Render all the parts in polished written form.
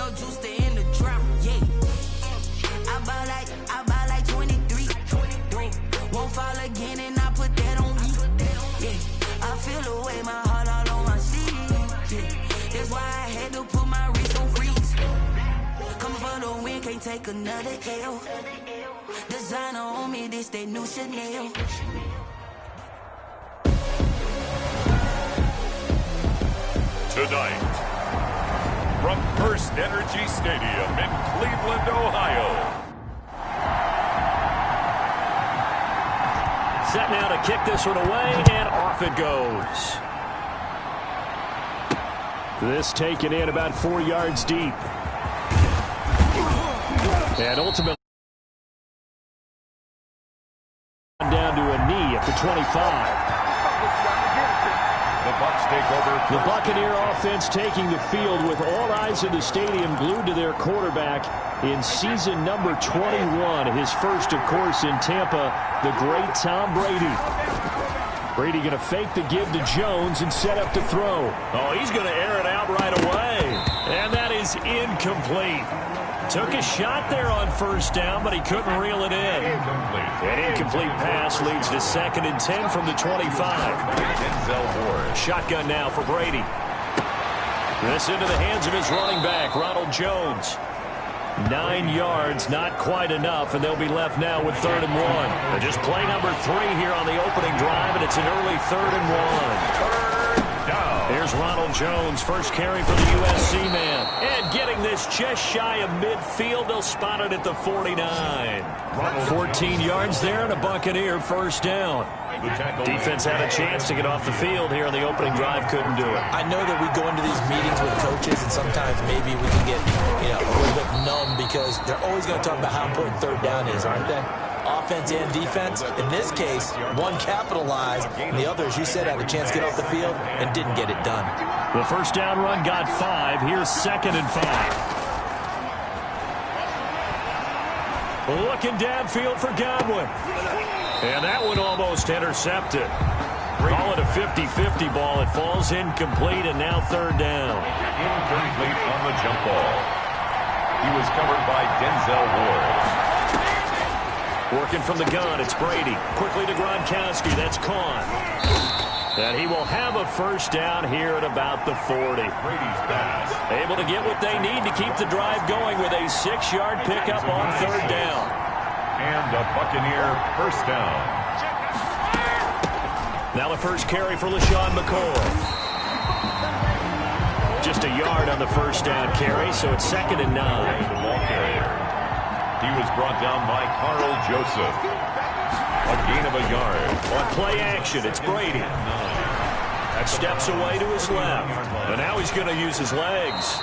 Euro juice to end the drought, yeah. I buy like 23. Won't fall again and I put that on me. Yeah, I feel the way, my heart all on my sleeve. Yeah, that's why I had to put my wrist on freeze. Coming for the win, can't take another L. Designer on me, this that new Chanel. Tonight, from First Energy Stadium in Cleveland, Ohio. Set now to kick this one away, and off it goes. This taken in about 4 yards deep. And ultimately down to a knee at the 25. The Bucs take over. The Buccaneer offense taking the field with all eyes in the stadium glued to their quarterback in season number 21. His first, of course, in Tampa, the great Tom Brady. Brady going to fake the give to Jones and set up to throw. Oh, he's going to air it out right away. And that is incomplete. Took a shot there on first down, but he couldn't reel it in. An incomplete pass leads to 2nd and 10 from the 25. Shotgun now for Brady. This into the hands of his running back, Ronald Jones. 9 yards, not quite enough, and they'll be left now with 3rd and 1. And just play number 3 here on the opening drive, and it's an early 3rd and 1. Here's Ronald Jones, first carry for the USC man. And getting this just shy of midfield, they'll spot it at the 49. 14 yards there and a Buccaneer first down. Defense had a chance to get off the field here on the opening drive, couldn't do it. I know that we go into these meetings with coaches, and sometimes maybe we can get a little bit numb because they're always going to talk about how important 3rd down is, aren't they? Offense and defense. In this case, one capitalized, and the other, as you said, had a chance to get off the field and didn't get it done. The first down run got 5. Here's 2nd and 5. Looking downfield for Godwin. And that one almost intercepted. Call it a 50-50 ball. It falls incomplete, and now 3rd down. Incomplete on the jump ball. He was covered by Denzel Ward. Working from the gun, it's Brady. Quickly to Gronkowski, that's Kahn. And he will have a first down here at about the 40. Brady's pass. Able to get what they need to keep the drive going with a 6-yard pickup on 3rd down. And a Buccaneer first down. Now the first carry for LaShawn McCoy. Just a yard on the first down carry, so it's 2nd and 9. He was brought down by Carl Joseph. A gain of a yard. On play action, it's Brady. That steps away to his left. And now he's going to use his legs.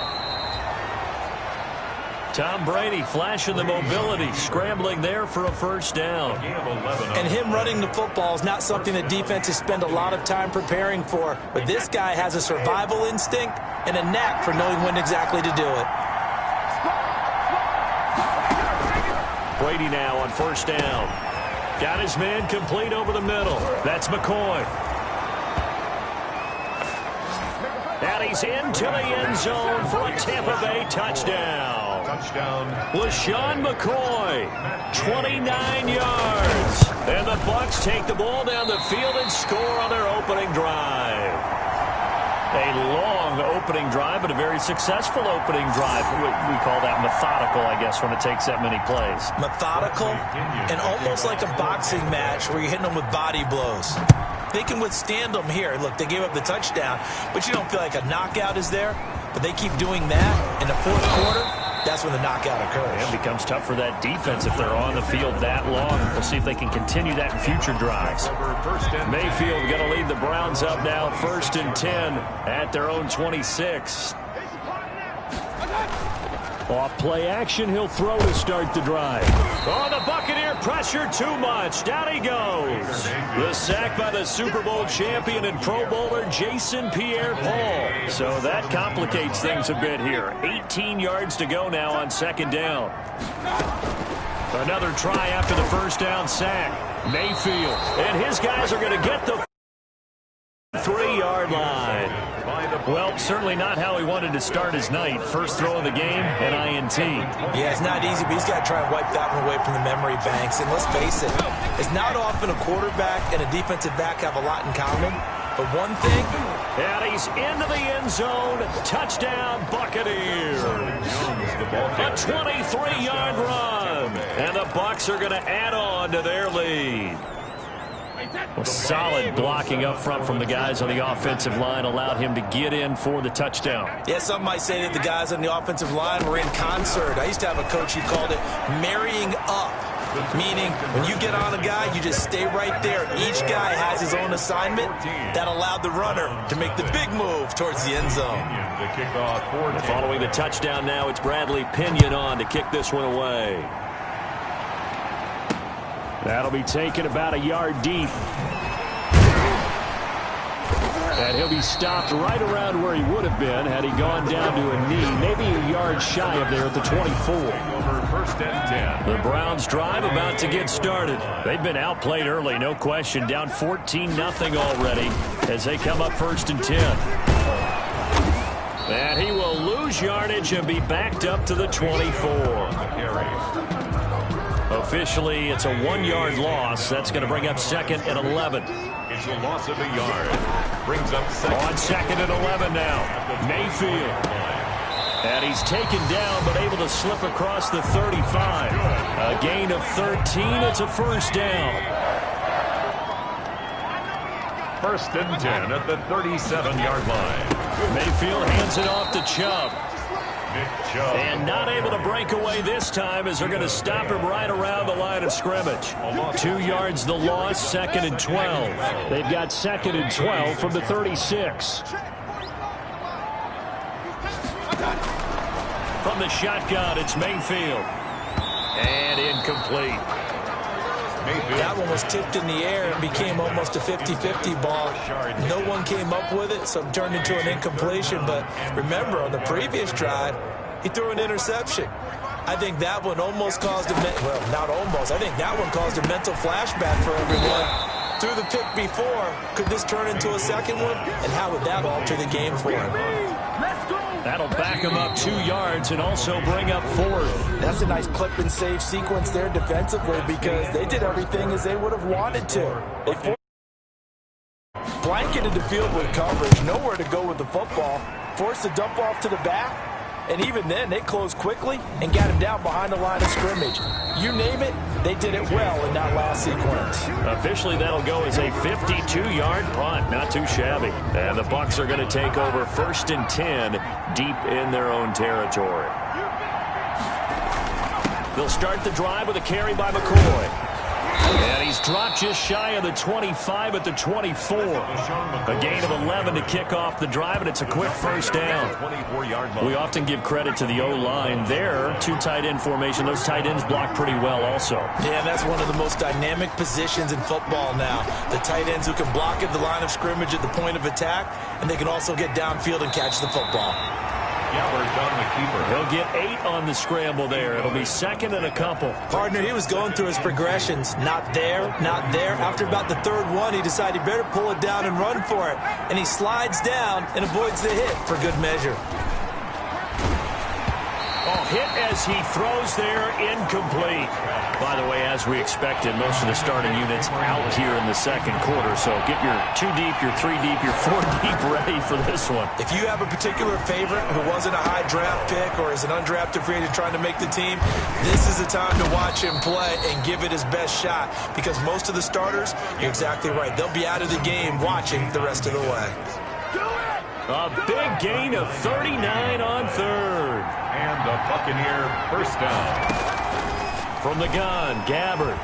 Tom Brady flashing the mobility, scrambling there for a first down. And him running the football is not something that defenses spend a lot of time preparing for. But this guy has a survival instinct and a knack for knowing when exactly to do it. Brady now on first down. Got his man complete over the middle. That's McCoy. And he's into the end zone for a Tampa Bay touchdown. LaShawn McCoy, 29 yards. And the Bucs take the ball down the field and score on their opening drive. A long opening drive, but a very successful opening drive. We call that methodical, I guess, when it takes that many plays. Methodical and almost like a boxing match where you're hitting them with body blows. They can withstand them here. Look, they gave up the touchdown, but you don't feel like a knockout is there. But they keep doing that in the 4th quarter. That's when the knockout occurs. It becomes tough for that defense if they're on the field that long. We'll see if they can continue that in future drives. Mayfield going to lead the Browns up now, 1st and 10 at their own 26. Off play action, he'll throw to start the drive. Oh, the Buccaneer pressure too much. Down he goes. The sack by the Super Bowl champion and Pro Bowler Jason Pierre-Paul. So that complicates things a bit here. 18 yards to go now on 2nd down. Another try after the first down sack. Mayfield and his guys are going to get the 3-yard line. Well, certainly not how he wanted to start his night. First throw of the game, an INT. Yeah, it's not easy, but he's got to try and wipe that one away from the memory banks. And let's face it, it's not often a quarterback and a defensive back have a lot in common. But one thing, and he's into the end zone. Touchdown, Buccaneers. A 23-yard run. And the Bucs are going to add on to their lead. Well, solid blocking up front from the guys on the offensive line allowed him to get in for the touchdown. Yeah, some might say that the guys on the offensive line were in concert. I used to have a coach who called it marrying up. Meaning, when you get on a guy, you just stay right there. Each guy has his own assignment. That allowed the runner to make the big move towards the end zone. Following the touchdown now, it's Bradley Pinion on to kick this one away. That'll be taken about a yard deep. And he'll be stopped right around where he would have been had he gone down to a knee, maybe a yard shy of there at the 24. First and 10. The Browns drive about to get started. They've been outplayed early, no question, down 14-0 already as they come up first and 10. And he will lose yardage and be backed up to the 24. Officially, it's a 1-yard loss. That's going to bring up second and 11. It's a loss of a yard. Brings up second. On second and 11 now. Mayfield. And he's taken down but able to slip across the 35. A gain of 13. It's a first down. First and 10 at the 37-yard line. Mayfield hands it off to Chubb. Chubb. And not able to break away this time as they're going to stop him right around the line of scrimmage. 2 yards the loss, second and 12. They've got second and 12 from the 36. From the shotgun, it's Mayfield. And incomplete. That one was tipped in the air and became almost a 50-50 ball. No one came up with it, so it turned into an incompletion. But remember, on the previous drive, he threw an interception. I think that one almost caused well, not almost. I think that one caused a mental flashback for everyone. Through the pick before, could this turn into a second one? And how would that alter the game for him? That'll back him up 2 yards and also bring up fourth. That's a nice clip and save sequence there defensively because they did everything as they would have wanted to. They blanketed the field with coverage, nowhere to go with the football, forced the dump off to the back, and even then they closed quickly and got him down behind the line of scrimmage. You name it, they did it well in that last sequence. Officially, that'll go as a 52-yard punt. Not too shabby. And the Bucs are going to take over first and 10 deep in their own territory. They'll start the drive with a carry by McCoy. And he's dropped just shy of the 25 at the 24. A gain of 11 to kick off the drive, and it's a quick first down. We often give credit to the O-line there. 2 tight end formation. Those tight ends block pretty well also. Yeah, that's one of the most dynamic positions in football now. The tight ends who can block at the line of scrimmage at the point of attack, and they can also get downfield and catch the football. Gabbert on the keeper. He'll get 8 on the scramble there. It'll be second and a couple. Partner, he was going through his progressions. Not there, not there. After about the third one, he decided he better pull it down and run for it. And he slides down and avoids the hit for good measure. Oh, hit as he throws there, incomplete. By the way, as we expected, most of the starting units out here in the second quarter. So get your 2 deep, your 3 deep, your 4 deep ready for this one. If you have a particular favorite who wasn't a high draft pick or is an undrafted free agent trying to make the team, this is the time to watch him play and give it his best shot. Because most of the starters, you're exactly right, they'll be out of the game watching the rest of the way. A big gain of 39 on third. And the Buccaneer first down. From the gun, Gabbert.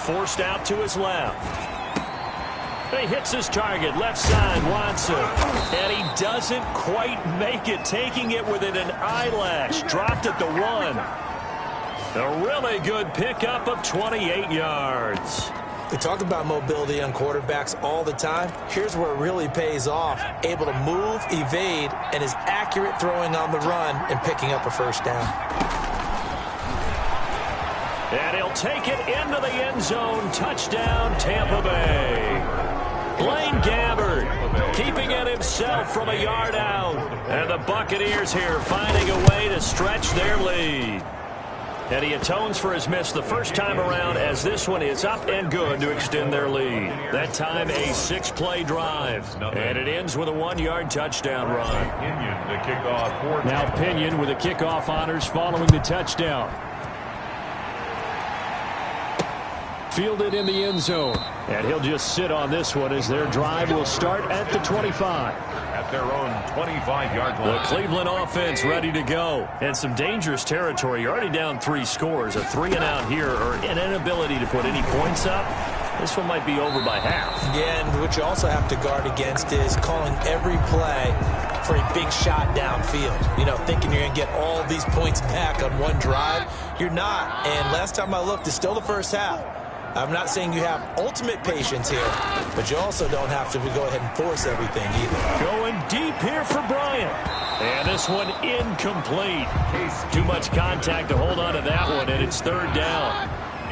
Forced out to his left. He hits his target, left side, Watson. And he doesn't quite make it, taking it within an eyelash. Dropped at the 1. A really good pickup of 28 yards. We talk about mobility on quarterbacks all the time. Here's where it really pays off. Able to move, evade, and is accurate throwing on the run and picking up a first down. And he'll take it into the end zone. Touchdown, Tampa Bay. Blaine Gabbert keeping it himself from a yard out. And the Buccaneers here finding a way to stretch their lead. And he atones for his miss the first time around, as this one is up and good to extend their lead. That time a 6-play drive. And it ends with a 1-yard touchdown run. Now Pinion with the kickoff honors following the touchdown. Fielded in the end zone. And he'll just sit on this one as their drive will start at the 25. At their own 25-yard line. The Cleveland offense ready to go. And some dangerous territory. You're already down 3 scores. A 3-and-out here, or an inability to put any points up. This one might be over by half. Yeah, and what you also have to guard against is calling every play for a big shot downfield. You know, thinking you're going to get all these points back on one drive. You're not. And last time I looked, it's still the first half. I'm not saying you have ultimate patience here, but you also don't have to go ahead and force everything either. Going deep here for Bryant. And this one incomplete. Too much contact to hold on to that one, and it's 3rd down.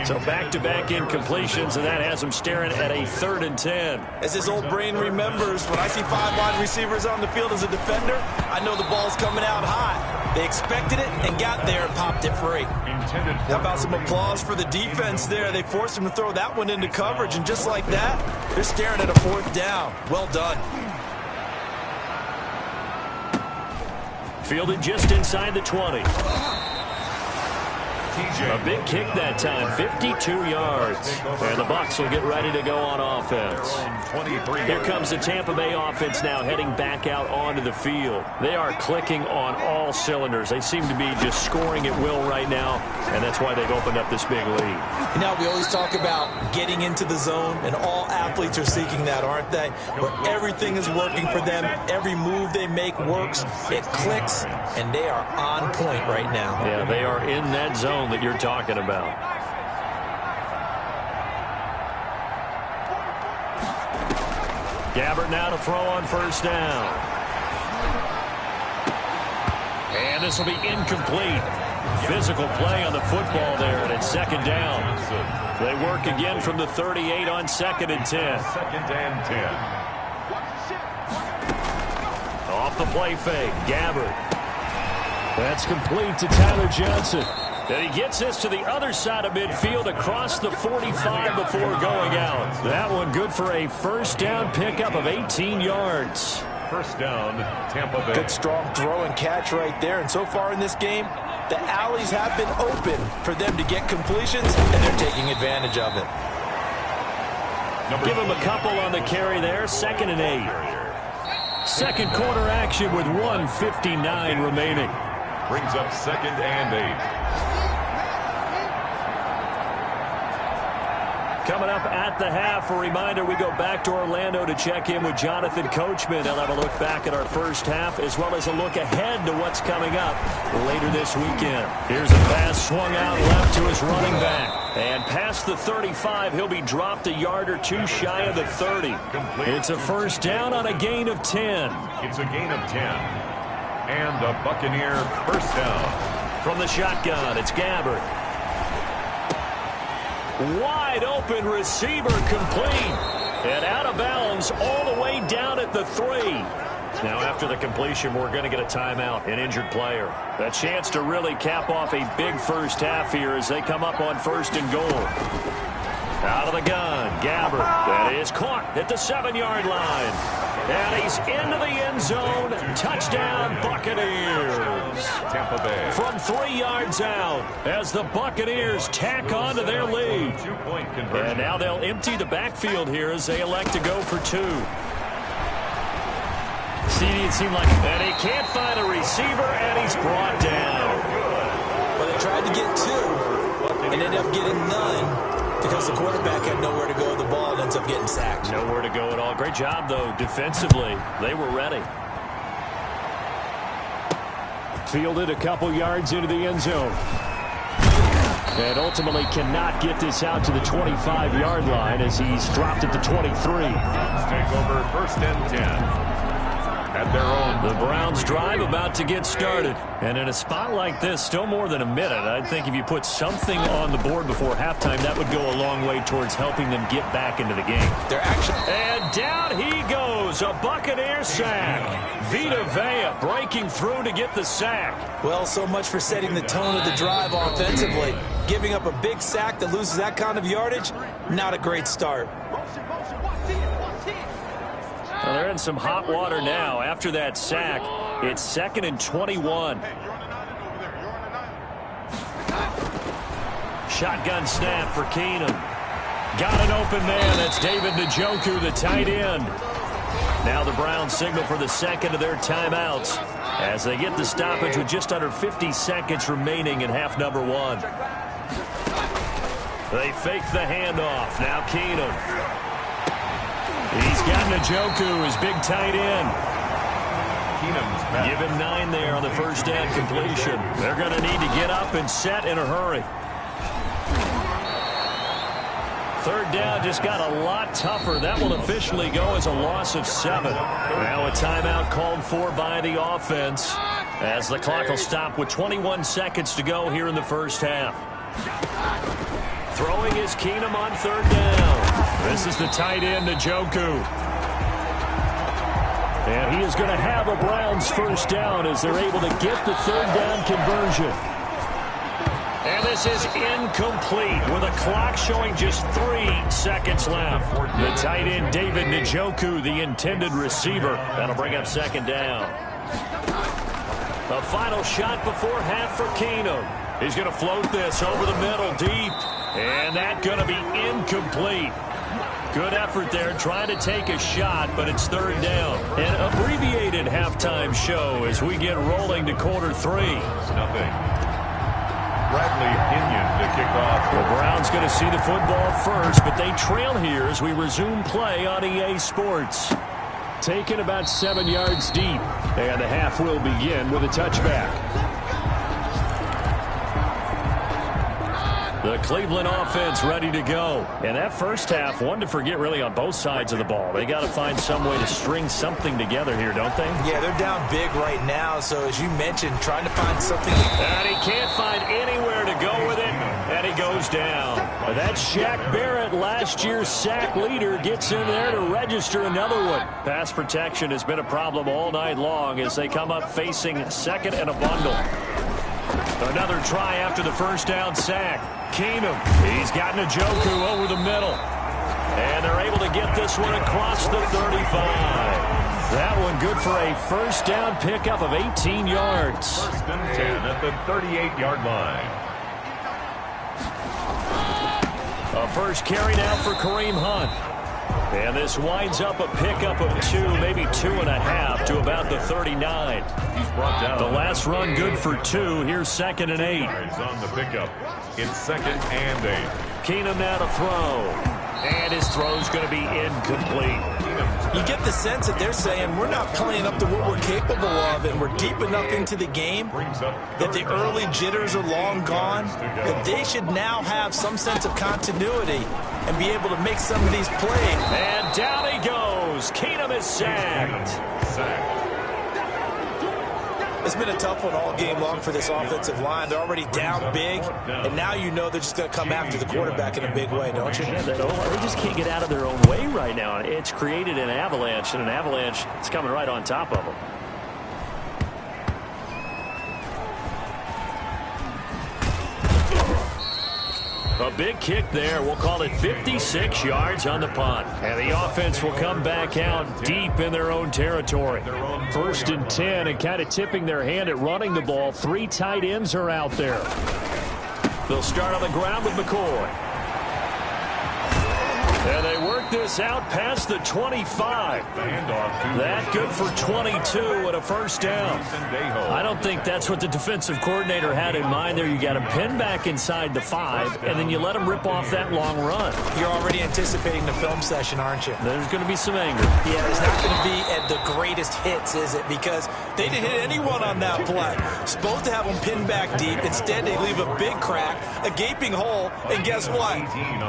So back-to-back incompletions, and that has him staring at a 3rd and 10. As his old brain remembers, when I see 5 wide receivers on the field as a defender, I know the ball's coming out hot. They expected it and got there and popped it free. How about some applause for the defense there? They forced him to throw that one into coverage, and just like that, they're staring at a 4th down. Well done. Fielded just inside the 20. A big kick that time, 52 yards. And the Bucs will get ready to go on offense. Here comes the Tampa Bay offense now heading back out onto the field. They are clicking on all cylinders. They seem to be just scoring at will right now, and that's why they've opened up this big lead. You know, we always talk about getting into the zone, and all athletes are seeking that, aren't they? Where everything is working for them. Every move they make works. It clicks, and they are on point right now. Yeah, they are in that zone that you're talking about. Gabbert now to throw on 1st down. And this will be incomplete. Physical play on the football there, and it's 2nd down. They work again from the 38 on 2nd and 10. 2nd and 10. Off the play fake, Gabbert. That's complete to Tyler Johnson. And he gets this to the other side of midfield across the 45 before going out. That one good for a 1st down pickup of 18 yards. 1st down, Tampa Bay. Good strong throw and catch right there. And so far in this game, the alleys have been open for them to get completions, and they're taking advantage of it. Give him a couple on the carry there. 2nd and 8. Second quarter action with 1:59 remaining. Brings up 2nd and 8. Coming up at the half, a reminder, we go back to Orlando to check in with Jonathan Coachman. He'll have a look back at our first half, as well as a look ahead to what's coming up later this weekend. Here's a pass swung out left to his running back. And past the 35, he'll be dropped a yard or 2 shy of the 30. It's a 1st down on a gain of 10. It's a gain of 10. And a Buccaneer 1st down. From the shotgun, it's Gabbert. Wide open receiver complete. And out of bounds all the way down at the 3. Now after the completion, we're going to get a timeout, an injured player. A chance to really cap off a big first half here as they come up on 1st and goal. Out of the gun, Gabbert. That is caught at the 7-yard line. And he's into the end zone. Touchdown, Buccaneers. Tampa Bay. From 3 yards out as the Buccaneers tack on to their lead. Two-point conversion. And now they'll empty the backfield here as they elect to go for 2. CD, it seemed like, and he can't find a receiver, and he's brought down. Well, they tried to get 2 and ended up getting none, because the quarterback had nowhere to go with the ball and ends up getting sacked. Nowhere to go at all. Great job, though, defensively. They were ready. Fielded a couple yards into the end zone. And ultimately cannot get this out to the 25-yard line as he's dropped at the 23. Take over 1st and 10. at their own. The Browns drive about to get started. And in a spot like this, still more than a minute, I think if you put something on the board before halftime, that would go a long way towards helping them get back into the game. And down he goes, a Buccaneer sack. Vita Vea breaking through to get the sack. Well, so much for setting the tone of the drive offensively. Giving up a big sack that loses that kind of yardage, not a great start. Well, they're in some hot water now. After that sack, it's 2nd and 21. Shotgun snap for Keenum. Got an open man. That's David Njoku, the tight end. Now the Browns signal for the second of their timeouts as they get the stoppage with just under 50 seconds remaining in half number 1. They fake the handoff. Now Keenum. He's got Njoku, his big tight end. Give him 9 there on the first down completion. They're going to need to get up and set in a hurry. Third down just got a lot tougher. That will officially go as a loss of 7. Now a timeout called for by the offense as the clock will stop with 21 seconds to go here in the first half. Throwing is Keenum on third down. This is the tight end, Njoku. And he is going to have a Browns first down as they're able to get the third down conversion. And this is incomplete with a clock showing just 3 seconds left. The tight end, David Njoku, the intended receiver. That'll bring up second down. A final shot before half for Keenum. He's going to float this over the middle deep. And that's going to be incomplete. Good effort there trying to take a shot, but it's third down. An abbreviated halftime show as we get rolling to quarter 3. Nothing. Bradley Pinion to kick off. The Browns going to see the football first, but they trail here as we resume play on EA Sports. Taken about 7 yards deep, and the half will begin with a touchback. The Cleveland offense ready to go. And that first half, one to forget really on both sides of the ball. They got to find some way to string something together here, don't they? Yeah, they're down big right now. So as you mentioned, trying to find something. And he can't find anywhere to go with it. And he goes down. That's Shaq Barrett, last year's sack leader, gets in there to register another one. Pass protection has been a problem all night long as they come up facing second and a bundle. Another try after the first down sack. Keenum, he's got Njoku over the middle. And they're able to get this one across the 35. That one good for a first down pickup of 18 yards. First and 10 at the 38-yard line. A first carry now for Kareem Hunt. And this winds up a pickup of 2, maybe 2.5 to about the 39. He's brought down. The last run good for 2. Here's 2nd and 8. Yards on the pickup. It's 2nd and 8. Keenum now to throw. And his throw's going to be incomplete. You get the sense that they're saying we're not playing up to what we're capable of, and we're deep enough into the game that the early jitters are long gone, that they should now have some sense of continuity and be able to make some of these plays. And down he goes. Keenum is sacked. It's been a tough one all game long for this offensive line. They're already down big, and now you know they're just going to come after the quarterback in a big way, don't you? Yeah, they just can't get out of their own way right now. It's created an avalanche, and an avalanche is coming right on top of them. A big kick there. We'll call it 56 yards on the punt. And the offense will come back out deep in their own territory. 1st and 10, and kind of tipping their hand at running the ball. 3 tight ends are out there. They'll start on the ground with McCoy. And they work this out past the 25. That good for 22 and a first down. I don't think that's what the defensive coordinator had in mind there. You got him pinned back inside the 5, and then you let him rip off that long run. You're already anticipating the film session, aren't you? There's going to be some anger. Yeah, there's not going to be at the greatest hits, is it? Because they didn't hit anyone on that play. Supposed to have them pinned back deep. Instead, they leave a big crack, a gaping hole, and guess what?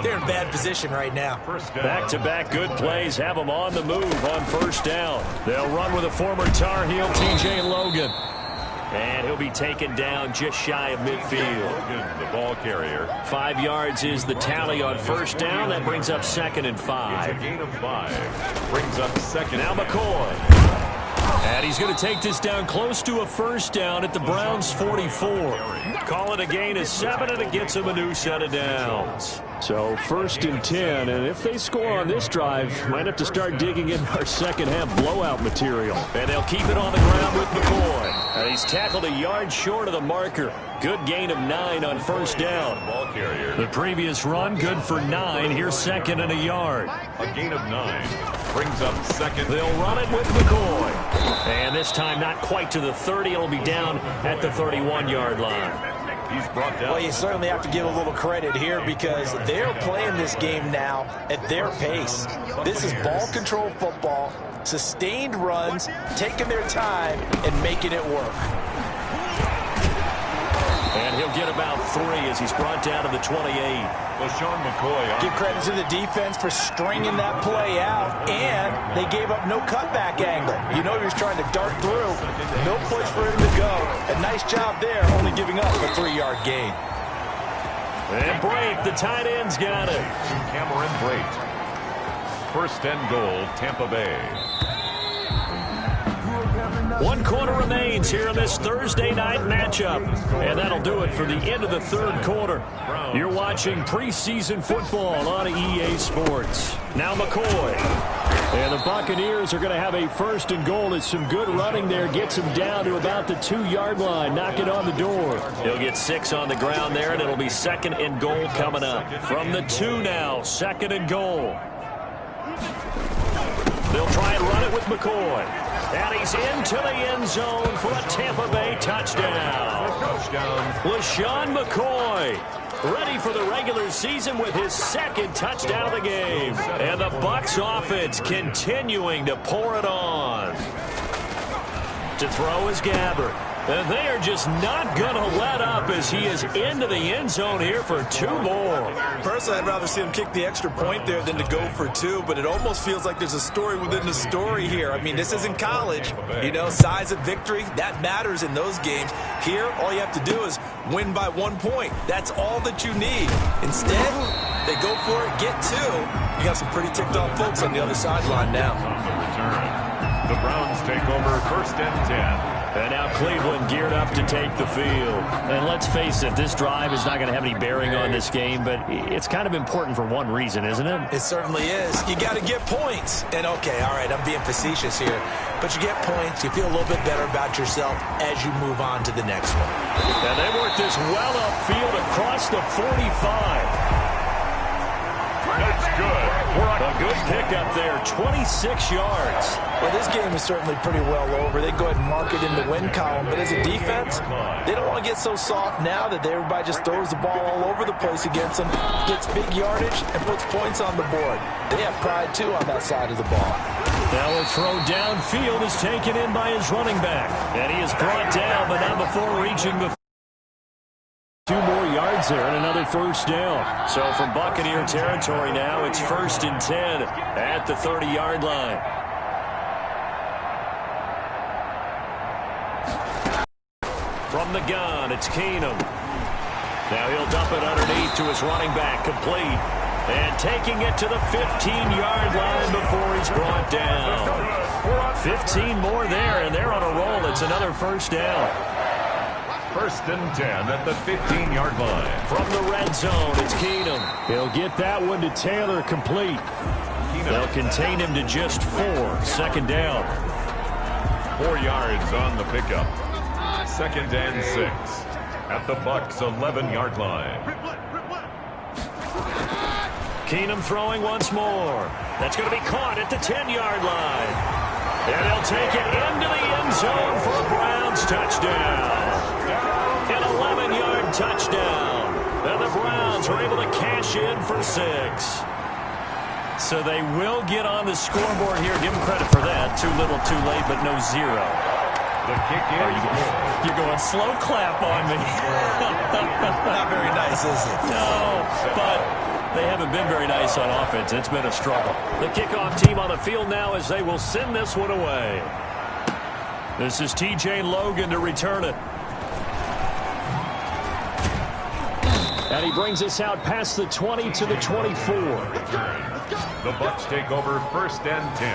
They're in bad position right now. Back Back-to-back good plays have them on the move on first down. They'll run with a former Tar Heel, T.J. Logan. And he'll be taken down just shy of midfield. Logan, the ball carrier. 5 yards is the tally on first down. That brings up 2nd and 5. It's a gain of 5. Brings up 2nd. Now McCoy. And he's going to take this down close to a first down at the Browns' 44. Call it a gain of 7, and it gets him a new set of downs. So 1st and 10, and if they score on this drive, might have to start digging in our second-half blowout material. And they'll keep it on the ground with McCoy. And he's tackled a yard short of the marker. Good gain of 9 on first down. Ball carrier. The previous run, good for 9. Here's 2nd and a yard. A gain of 9. Brings up 2nd. They'll run it with McCoy. And this time not quite to the 30. It'll be down at the 31-yard line. He's brought down. Well, you certainly have to give a little credit here because they're playing this game now at their pace. This is ball control football, sustained runs, taking their time, and making it work. And he'll get about 3 as he's brought down to the 28. LaShawn McCoy. Give credit to the defense for stringing that play out, and they gave up no cutback angle. You know he was trying to dart through. No place for him to go. A nice job there, only giving up a 3-yard gain. And Brate, the tight end's got it. Cameron Brate. 1st and goal, Tampa Bay. 1 quarter remains here in this Thursday night matchup. And that'll do it for the end of the 3rd quarter. You're watching preseason football on EA Sports. Now McCoy. And the Buccaneers are going to have a 1st and goal. It's some good running there. Gets him down to about the 2-yard line. Knock it on the door. He'll get 6 on the ground there, and it'll be 2nd and goal coming up. From the 2 now, 2nd and goal. They'll try and run it with McCoy. And he's into the end zone for a Tampa Bay touchdown. LaShawn McCoy ready for the regular season with his 2nd touchdown of the game. And the Bucs offense continuing to pour it on. To throw is Gabbert. And they are just not going to let up as he is into the end zone here for 2 more. Personally, I'd rather see him kick the extra point there than to go for 2, but it almost feels like there's a story within the story here. I mean, this isn't college. You know, size of victory, that matters in those games. Here, all you have to do is win by 1 point. That's all that you need. Instead, they go for it, get 2. You got some pretty ticked off folks on the other sideline now. The Browns take over 1st and 10. And now Cleveland geared up to take the field. And let's face it, this drive is not going to have any bearing on this game, but it's kind of important for one reason, isn't it? It certainly is. You got to get points. And okay, all right, I'm being facetious here. But you get points, you feel a little bit better about yourself as you move on to the next one. And they work this well upfield across the 45. That's good. A good pickup there, 26 yards. Well, this game is certainly pretty well over. They go ahead and mark it in the win column. But as a defense, they don't want to get so soft now that everybody just throws the ball all over the place against them, gets big yardage, and puts points on the board. They have pride, too, on that side of the ball. Now a throw downfield is taken in by his running back. And he is brought down, but not before reaching the 2 more yards there and another 1st down. So from Buccaneer territory now, it's 1st and 10 at the 30-yard line. From the gun, it's Keenum. Now he'll dump it underneath to his running back, complete. And taking it to the 15-yard line before he's brought down. 15 more there, and they're on a roll. It's another 1st down. 1st and 10 at the 15-yard line. From the red zone, it's Keenum. He'll get that one to Taylor, complete. They'll contain him to just 4. 2nd down. 4 yards on the pickup. 2nd and 6 at the Bucs' 11-yard line. Keenum throwing once more. That's going to be caught at the 10-yard line. And they'll take it into the end zone for a Browns touchdown. An 11-yard touchdown. And the Browns are able to cash in for 6. So they will get on the scoreboard here. Give them credit for that. Too little, too late, but no 0. The kick in. You're going slow clap on me. Not very nice, is it? No, but they haven't been very nice on offense. It's been a struggle. The kickoff team on the field now as they will send this one away. This is T.J. Logan to return it. And he brings us out past the 20 to the 24. The Bucs take over 1st and 10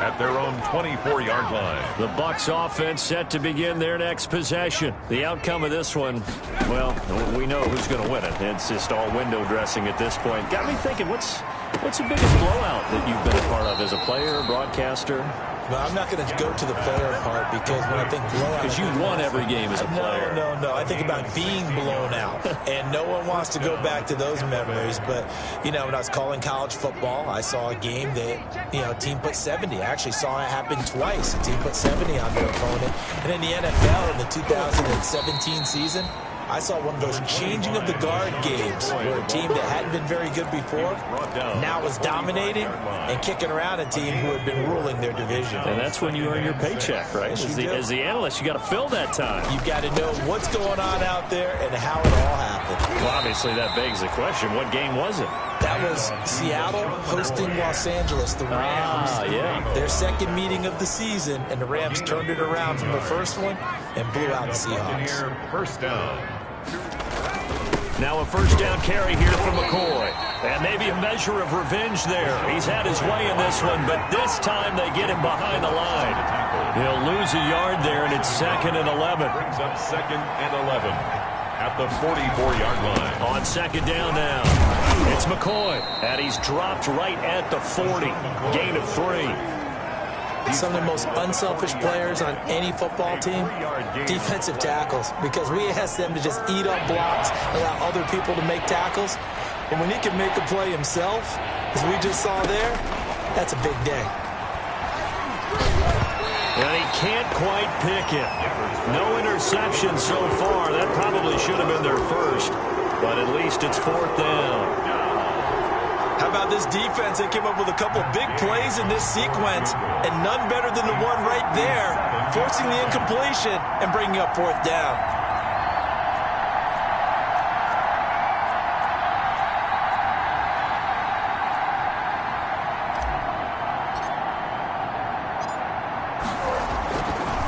at their own 24-yard line. The Bucs offense set to begin their next possession. The outcome of this one, well, we know who's going to win it. It's just all window dressing at this point. Got me thinking, what's the biggest blowout that you've been a part of as a player, broadcaster? Well, I'm not going to go to the player part because when I think blowout... Because you won every game as a player. No. I think about being blown out. And no one wants to go back to those memories. But, you know, when I was calling college football, I saw a game that, you know, a team put 70. I actually saw it happen twice. A team put 70 on their opponent. And in the NFL in the 2017 season, I saw one of those changing of the guard games where a team that hadn't been very good before now was dominating and kicking around a team who had been ruling their division. And that's when you earn your paycheck, right? As the analyst, you got to fill that time. You've got to know what's going on out there and how it all happened. Well, obviously, that begs the question, what game was it? That was Seattle hosting Los Angeles, the Rams. Yeah. Their second meeting of the season, and the Rams turned it around from the first one and blew out the Seahawks. 1st down. Now a 1st down carry here from McCoy. And maybe a measure of revenge there. He's had his way in this one, but this time they get him behind the line. He'll lose a yard there, and it's 2nd and 11. Brings up 2nd and 11 at the 44-yard line. On 2nd down now, it's McCoy. And he's dropped right at the 40. Gain of 3. Some of the most unselfish players on any football team, defensive tackles, because we ask them to just eat up blocks, allow other people to make tackles. And when he can make a play himself, as we just saw there, that's a big day. And he can't quite pick it. No interception so far. That probably should have been their first, but at least it's 4th down. How about this defense? They came up with a couple big plays in this sequence, and none better than the one right there, forcing the incompletion and bringing up 4th down.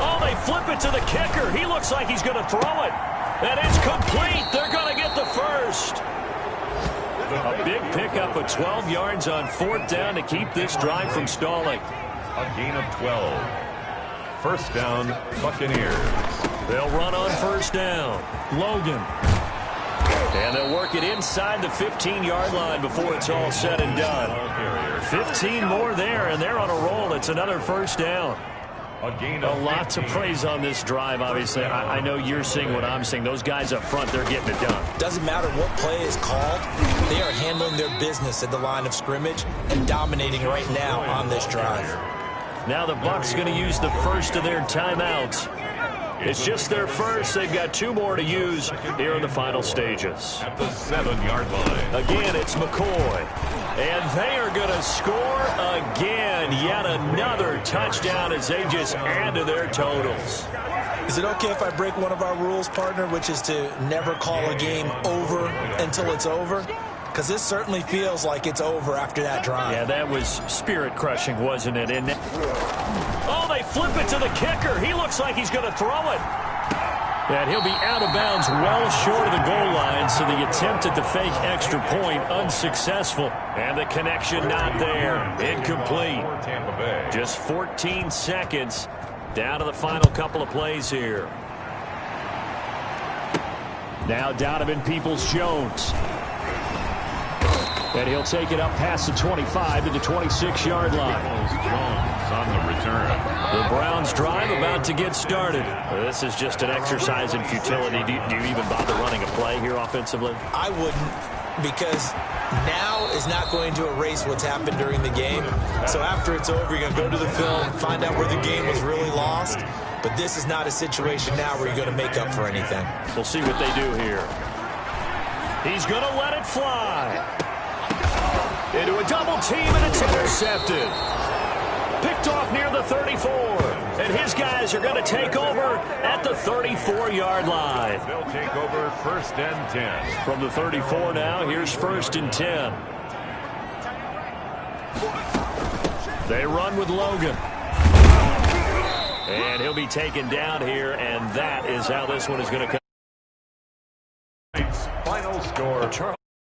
Oh, they flip it to the kicker. He looks like he's going to throw it. And it's complete. They're going to get the first. A big pickup of 12 yards on 4th down to keep this drive from stalling. A gain of 12. 1st down, Buccaneers. They'll run on 1st down. Logan. And they'll work it inside the 15-yard line before it's all said and done. 15 more there, and they're on a roll. It's another 1st down. A lot to praise on this drive, obviously. I know you're seeing what I'm seeing. Those guys up front, they're getting it done. Doesn't matter what play is called. They are handling their business at the line of scrimmage and dominating right now on this drive. Now the Bucs going to use the first of their timeouts. It's just their first. They've got 2 more to use here in the final stages. At the 7-yard line. Again, it's McCoy. And they are going to score again. Yet another touchdown as they just add to their totals. Is it okay if I break one of our rules, partner, which is to never call a game over until it's over? Because this certainly feels like it's over after that drive. Yeah, that was spirit-crushing, wasn't it? And oh, they flip it to the kicker. He looks like he's going to throw it. And he'll be out of bounds well short of the goal line, so the attempt at the fake extra point unsuccessful. And the connection not there. Incomplete. Just 14 seconds down to the final couple of plays here. Now Donovan Peoples-Jones. And he'll take it up past the 25 to the 26-yard line. Jones on the return. The Browns drive about to get started. This is just an exercise in futility. Do you even bother running a play here offensively? I wouldn't, because now is not going to erase what's happened during the game. So after it's over, you're going to go to the film, find out where the game was really lost. But this is not a situation now where you're going to make up for anything. We'll see what they do here. He's going to let it fly. Into a double team, and it's intercepted. Picked off near the 34. And his guys are going to take over at the 34-yard line. They'll take over 1st and 10. From the 34 now, here's 1st and 10. They run with Logan. And he'll be taken down here, and that is how this one is going to come. Final score.